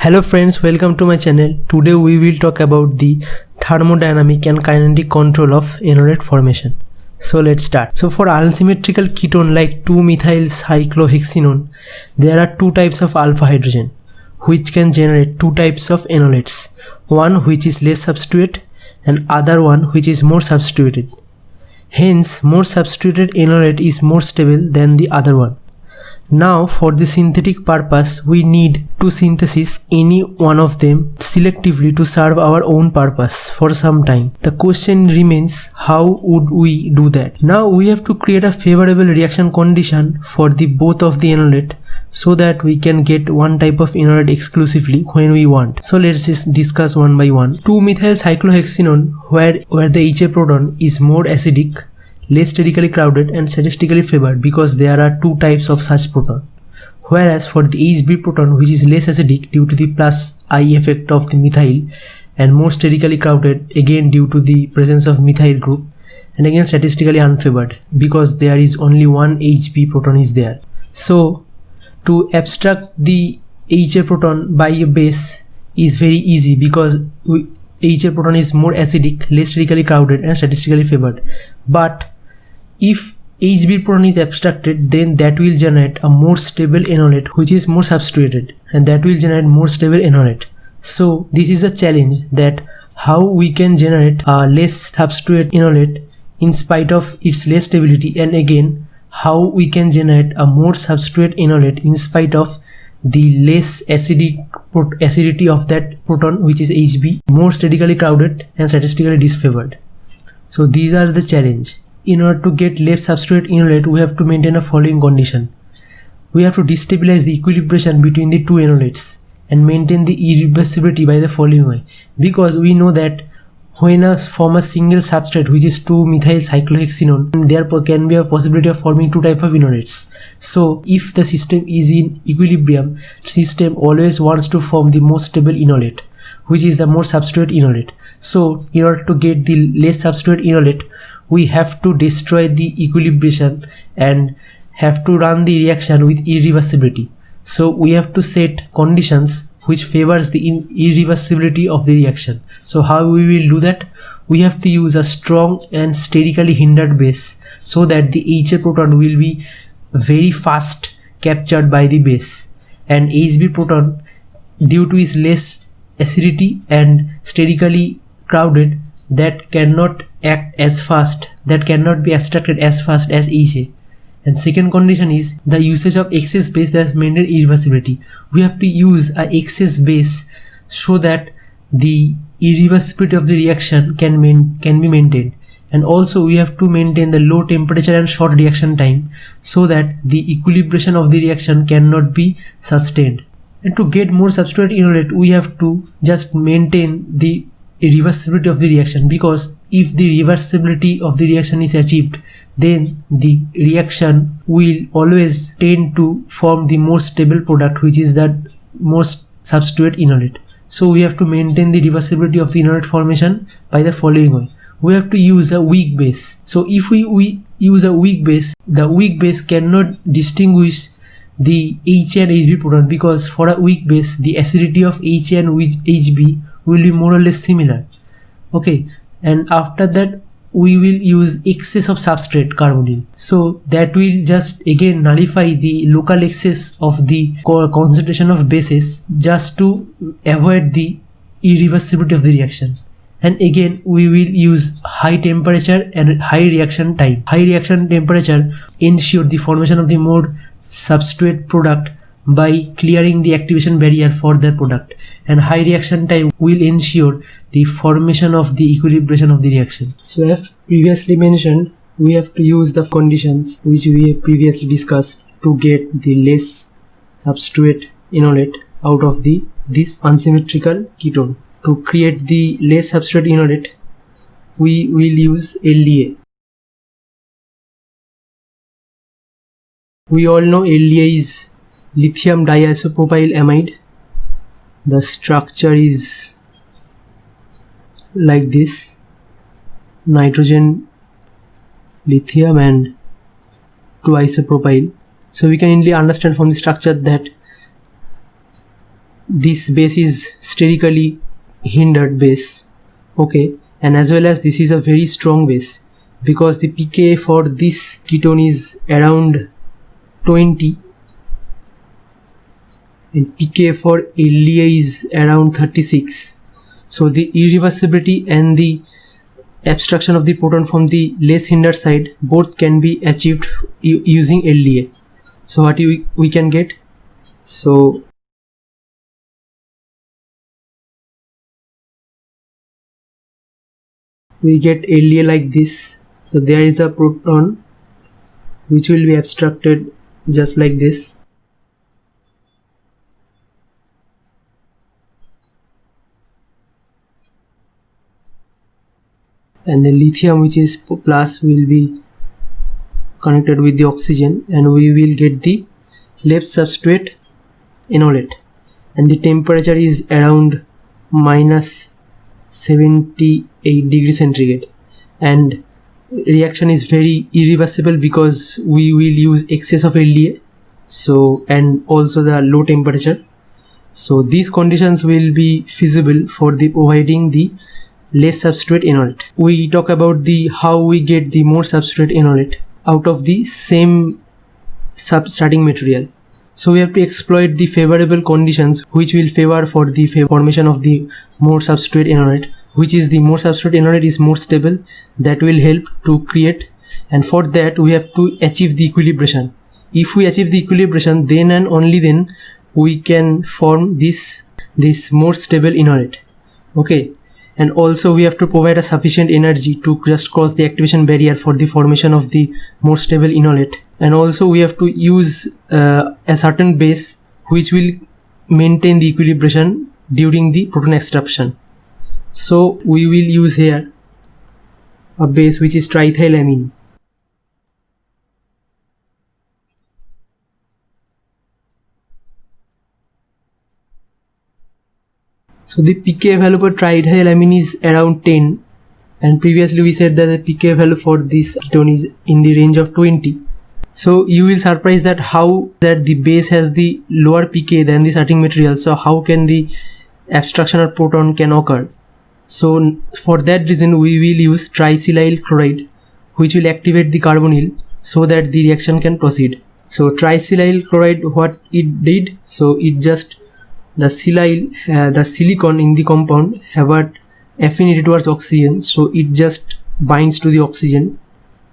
Hello friends, welcome to my channel. Today we will talk about the thermodynamic and kinetic control of enolate formation. So let's start. So for unsymmetrical ketone like 2-methyl cyclohexenone, there are two types of alpha hydrogen which can generate two types of enolates. One which is less substituted and other one which is more substituted. Hence, more substituted enolate is more stable than the other one. Now for the synthetic purpose, we need to synthesize any one of them selectively to serve our own purpose for some time. The question remains, how would we do that? Now we have to create a favorable reaction condition for the both of the enolate so that we can get one type of enolate exclusively when we want. So let's just discuss one by one. 2-methyl cyclohexenone where the HA proton is more acidic, less sterically crowded and statistically favored because there are two types of such proton. Whereas for the HB proton, which is less acidic due to the plus I effect of the methyl and more sterically crowded again due to the presence of methyl group and again statistically unfavored because there is only one HB proton is there. So to abstract the HA proton by a base is very easy because HA proton is more acidic, less sterically crowded and statistically favored. But if HB proton is abstracted, then that will generate a more stable enolate which is more substituted and that will generate more stable enolate. So this is a challenge, that how we can generate a less substituted enolate in spite of its less stability, and again how we can generate a more substituted enolate in spite of the less acidity of that proton which is HB, more statically crowded and statistically disfavored. So these are the challenge. In order to get less substituted enolate, we have to maintain a following condition. We have to destabilize the equilibration between the two enolates and maintain the irreversibility by the following way. Because we know that when form a single substrate which is 2-methyl cyclohexenone, there can be a possibility of forming two types of enolates. So if the system is in equilibrium, system always wants to form the most stable enolate, which is the more substituted enolate. So in order to get the less substituted enolate, we have to destroy the equilibration and have to run the reaction with irreversibility. So we have to set conditions which favors the irreversibility of the reaction. So how we will do that? We have to use a strong and sterically hindered base so that the HA proton will be very fast captured by the base, and HB proton, due to its less acidity and sterically crowded, that cannot act as fast, that cannot be abstracted as fast as HA. And second condition is the usage of excess base that maintain irreversibility. We have to use a excess base so that the irreversibility of the reaction can be maintained. And also we have to maintain the low temperature and short reaction time so that the equilibration of the reaction cannot be sustained. And to get more substituted enolate, we have to just maintain the reversibility of the reaction, because if the reversibility of the reaction is achieved, then the reaction will always tend to form the most stable product, which is that most substituted enolate. So we have to maintain the reversibility of the enolate formation by the following way. We have to use a weak base. So if we use a weak base, the weak base cannot distinguish the HA and HB proton, because for a weak base the acidity of HA and HB will be more or less similar. Okay, and after that we will use excess of substrate carbonyl, so that will just again nullify the local excess of the concentration of bases just to avoid the irreversibility of the reaction. And again we will use high temperature and high reaction time. High reaction temperature ensure the formation of the more substrate product by clearing the activation barrier for the product, and high reaction time will ensure the formation of the equilibration of the reaction. So as previously mentioned, we have to use the conditions which we have previously discussed to get the less substituted enolate out of this unsymmetrical ketone. To create the less substituted enolate, we will use LDA. We all know LDA is lithium diisopropyl amide. The structure is like this: nitrogen, lithium and 2-isopropyl. So we can easily understand from the structure that this base is sterically hindered base, okay, and as well as this is a very strong base because the pKa for this ketone is around 20 and pKa for LDA is around 36. So the irreversibility and the abstraction of the proton from the less hindered side both can be achieved using LDA. So what we can get, so we get LDA like this. So there is a proton which will be abstracted just like this, and the lithium which is plus will be connected with the oxygen, and we will get the left substrate enolate, and the temperature is around minus 78 degrees centigrade, and reaction is very irreversible because we will use excess of LDA, so and also the low temperature. So these conditions will be feasible for the providing the less substrate enolate. We talk about the how we get the more substrate enolate out of the same starting material. So we have to exploit the favorable conditions which will favor for the formation of the more substrate enolate, which is the more substrate enolate is more stable, that will help to create, and for that we have to achieve the equilibration. If we achieve the equilibration, then and only then we can form this more stable enolate, okay. And also we have to provide a sufficient energy to just cross the activation barrier for the formation of the more stable enolate, and also we have to use a certain base which will maintain the equilibration during the proton extraction. So we will use here a base which is triethylamine. So the pKa value for triethylamine is around 10, and previously we said that the pKa value for this ketone is in the range of 20. So you will surprise that how that the base has the lower pKa than the starting material, so how can the abstraction of proton can occur. So for that reason we will use trisilyl chloride, which will activate the carbonyl so that the reaction can proceed. So trisilyl chloride, what it did, so it just the silicon in the compound have an affinity towards oxygen, so it just binds to the oxygen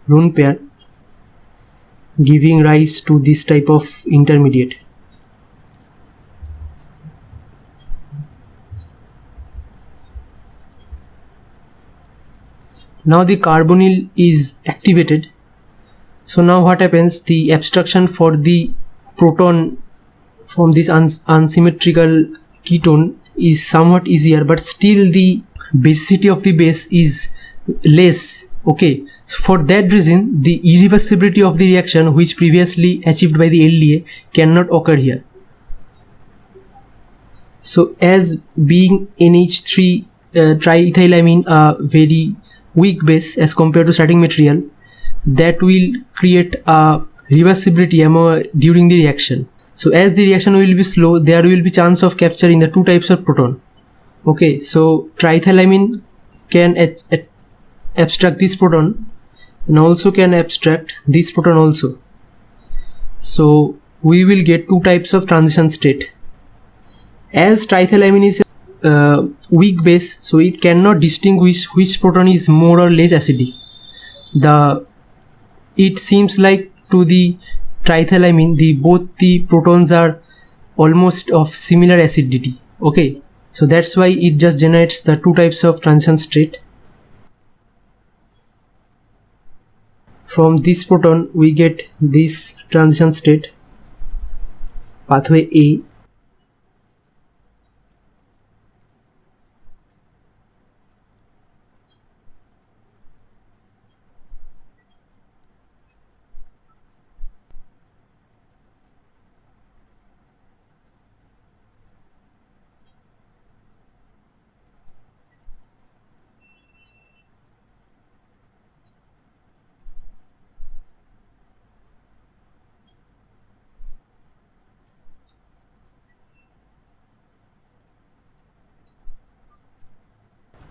lone pair, giving rise to this type of intermediate. Now the carbonyl is activated. So now what happens, the abstraction for the proton from this unsymmetrical ketone is somewhat easier, but still the basicity of the base is less, okay. So for that reason the irreversibility of the reaction which previously achieved by the LDA cannot occur here. So as being NH3 triethylamine a very weak base as compared to starting material, that will create a reversibility during the reaction. So as the reaction will be slow, there will be chance of capturing the two types of proton, okay. So triethylamine can abstract this proton and also can abstract this proton also. So we will get two types of transition state. As triethylamine is weak base, so it cannot distinguish which proton is more or less acidic. It seems like to the triethylamine both the protons are almost of similar acidity, okay. So that's why it just generates the two types of transition state. From this proton we get this transition state, pathway A.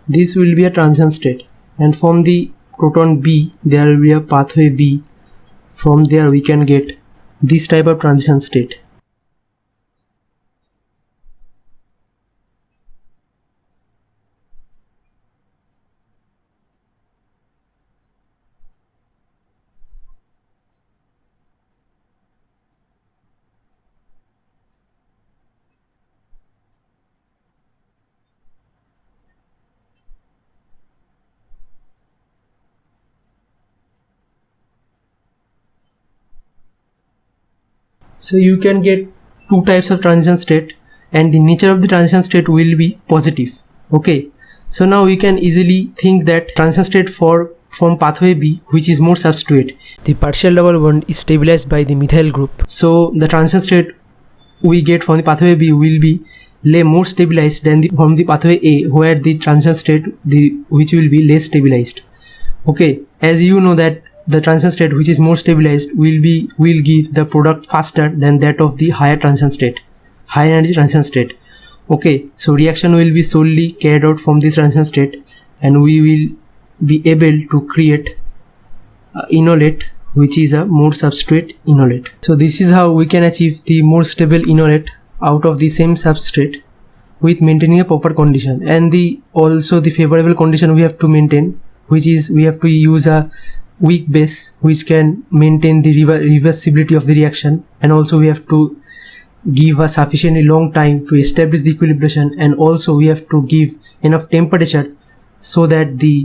this will be a transition state, and from the proton B there will be a pathway B. From there we can get this type of transition state. So you can get two types of transition state, and the nature of the transition state will be positive. Okay, so now we can easily think that transition state from pathway B, which is more substrate, the partial double bond is stabilized by the methyl group. So the transition state we get from the pathway B will be more stabilized than from the pathway A, where the transition state which will be less stabilized. Okay, as you know that the transition state which is more stabilized will give the product faster than that of the higher transition state, high energy transition state. Okay, so reaction will be solely carried out from this transition state, and we will be able to create enolate, which is a more substrate enolate. So this is how we can achieve the more stable enolate out of the same substrate with maintaining a proper condition. And also the favorable condition we have to maintain, which is we have to use a weak base which can maintain the reversibility of the reaction, and also we have to give a sufficiently long time to establish the equilibration, and also we have to give enough temperature so that the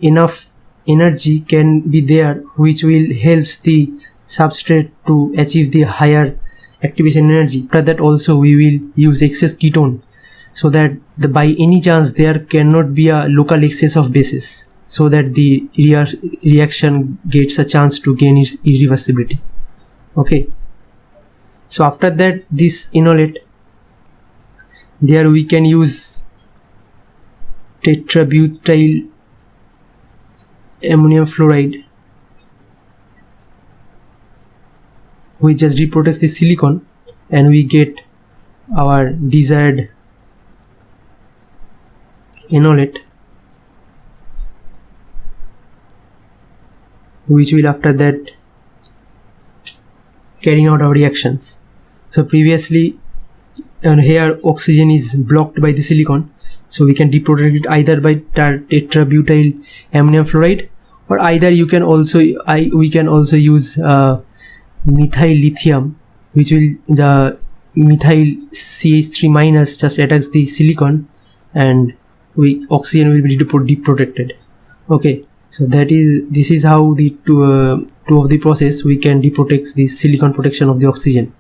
enough energy can be there which will helps the substrate to achieve the higher activation energy. After that also we will use excess ketone, so that by any chance there cannot be a local excess of bases, so that the reaction gets a chance to gain its irreversibility. Okay, so after that this enolate, there we can use tetrabutyl ammonium fluoride, which just reprotects the silicon, and we get our desired enolate, which will after that carrying out our reactions. So previously here oxygen is blocked by the silicon, so we can deprotect it either by tetrabutyl ammonium fluoride, or either we can also use methyl lithium, which will the methyl CH3 minus just attacks the silicon, and oxygen will be deprotected. Okay, so this is how the two of the process we can deprotect the silicon protection of the oxygen.